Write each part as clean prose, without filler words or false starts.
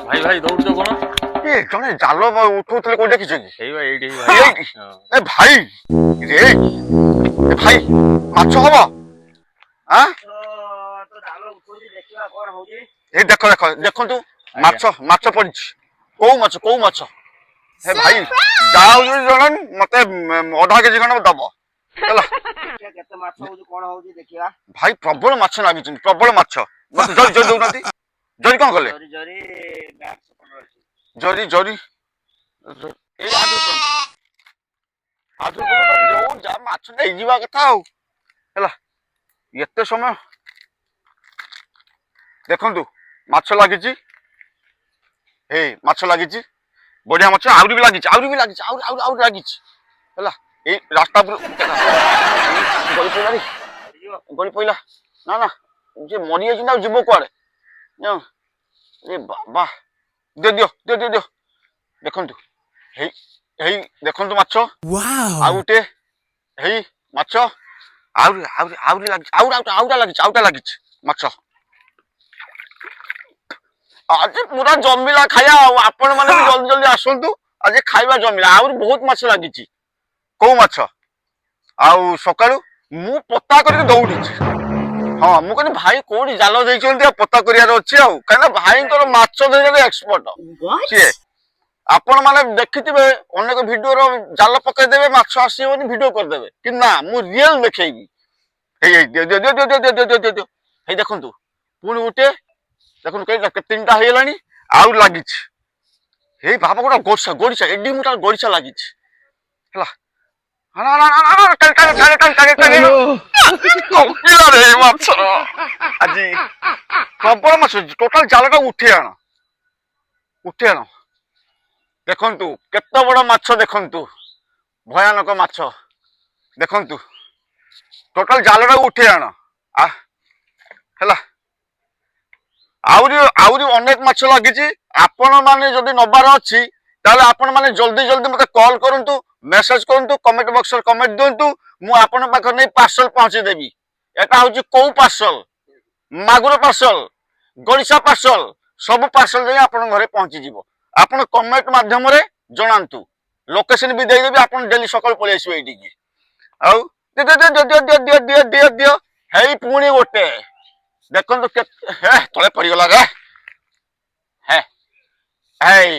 ଭାଇ ଭାଇ ଦୌଡୁଛ କଣ? ଏ ଜଣେ ଜାଲ ଉଠଉଥିଲେ କୋଉଠି ଦେଖିଛ କି? ଏଇ ଭାଇ ଏଇଠି ଭାଇ। ଏଇଠି ଏ ଭାଇ ରେ ଏ ଭାଇ ମାଛ ହବ ଆଁ ଏ ଦେଖ ଦେଖ ଦେଖନ୍ତୁ ମାଛ ମାଛ ପଡିଛି। କୋଉ ମାଛ ଏ ଭାଇ ଯାହା ହଉଛି ଜଣେ ମତେ ଅଧା କେଜି ଖଣ୍ଡେ ଦବ ହେଲା। କେତେ ମାଛ ହଉଛି କଣ ହଉଛି ଦେଖିବା। ଭାଇ ପ୍ରବଳ ମାଛ ଲାଗିଛନ୍ତି ପ୍ରବଳ ମାଛ ମତେ ଜରି ଜରି ଦଉନାହାନ୍ତି। ଜରି କଣ କଲେ? ଜରି ଜରି ଜରି ଜରି ଏଇ ଯୋଉ ଯା ମାଛ ନେଇଯିବା କଥା ଆଉ ହେଲା। ଏତେ ସମୟ ଦେଖନ୍ତୁ ମାଛ ଲାଗିଛି। ହେଇ ମାଛ ଲାଗିଛି ବଢିଆ ମାଛ ଆହୁରି ବି ଲାଗିଛି ଆହୁରି ଲାଗିଛି ହେଲା। ଏଇ ରାସ୍ତା ଉପରୁ ଗଳି ପଇଲା ନା ନା ଯେ ମରିଯାଇଛି ନା ଯିବ କୁଆଡେ ଏ ବାବା ଦିଅ ଦେଖନ୍ତୁ ହେଇ ହେଇ ଦେଖନ୍ତୁ ମାଛ ଆଉ ଗୋଟେ ହେଇ ମାଛ ଆହୁରି ଲାଗିଛି ଆଉଟା ଲାଗିଛି ମାଛ। ଆଜି ପୁରା ଜମିଲା ଖାଇବା ଆଉ ଆପଣ ମାନେ ବି ଜଲ୍ଦି ଜଲ୍ଦି ଆସନ୍ତୁ ଆଜି ଖାଇବା ଜମିଲା ଆହୁରି ବହୁତ ମାଛ ଲାଗିଛି। କୋଉ ମାଛ ଆଉ ସକାଳୁ ମୁଁ ପତା କରିକି ଦୌଡିଛି। ହଁ ମୁଁ କହିଲି ଭାଇ କୋଉଠି ଜାଲ ଦେଇଛନ୍ତି ଆଉ ପତା କରିବାର ଅଛି ଆଉ କାହିଁକିନା ଭାଇଙ୍କର ମାଛ ଧରିବାରେ ଏକ୍ସପର୍ଟ ସିଏ। ଆପଣ ମାନେ ଦେଖିଥିବେ ଅନେକ ଭିଡିଓର ଜାଲ ପକେଇଦେବେ ମାଛ ଆସିବନି ଭିଡିଓ କରିଦେବେ କିନ୍ତୁ ନା ମୁଁ ରିଏଲ ଦେଖେଇବି। ହେଇ ହେଇ ଦେଖନ୍ତୁ ପୁଣି ଗୋଟେ ଦେଖନ୍ତୁ ତିନିଟା ହେଇଗଲାଣି ଆଉ ଲାଗିଛି। ହେଇ ବାବା ଗୋଟେ ଗଡ଼ିଶା ଏଡି ମୁଁ ତାର ଗଡ଼ିଶା ଲାଗିଛି ହେଲା। ମାଛ ଆଜି ପ୍ରବଳ ମାଛ ଟୋଟାଲ ଜାଲଟା ଉଠେଇ ଆଣ ଦେଖନ୍ତୁ କେତେ ବଡ ମାଛ ଦେଖନ୍ତୁ ଭୟାନକ ମାଛ ଦେଖନ୍ତୁ ଟୋଟାଲ ଜାଲଟାକୁ ଉଠେଇ ଆଣ ହେଲା। ଆହୁରି ଅନେକ ମାଛ ଲାଗିଛି। ଆପଣ ମାନେ ଯଦି ନବାର ଅଛି ତାହେଲେ ଆପଣ ମାନେ ଜଲ୍ଦି ଜଲ୍ଦି ମତେ କଲ୍ କରନ୍ତୁ ମେସେଜ କରନ୍ତୁ କମେଣ୍ଟ ବକ୍ସରେ କମେଣ୍ଟ ଦିଅନ୍ତୁ ମୁଁ ଆପଣଙ୍କ ପାଖରେ ନେଇ ପାର୍ସଲ ପହଞ୍ଚେଇଦେବି। ଏଟା ହଉଛି କୋଉ ପାର୍ସଲ ମାଗୁର ପାର୍ସଲ ଗଡ଼ିଶା ପାର୍ସଲ ସବୁ ପାର୍ସଲ ଯାଇ ଆପଣଙ୍କ ଘରେ ପହଞ୍ଚିଯିବ। ଆପଣ କମେଣ୍ଟ ମାଧ୍ୟମରେ ଜଣାନ୍ତୁ ଲୋକେସନ ବି ଦେଇଦେବି ଆପଣ ଡେଲି ସକାଳୁ ପଳେଇ ଆସିବେ ଏଇଠିକି। ଆଉ ଦିଅ ହେଇ ପୁଣି ଗୋଟେ ଦେଖନ୍ତୁ ତଳେ ପଡିଗଲା ରେ ହେଇ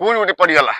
ପୁଣି ଗୋଟେ ପଡିଗଲା।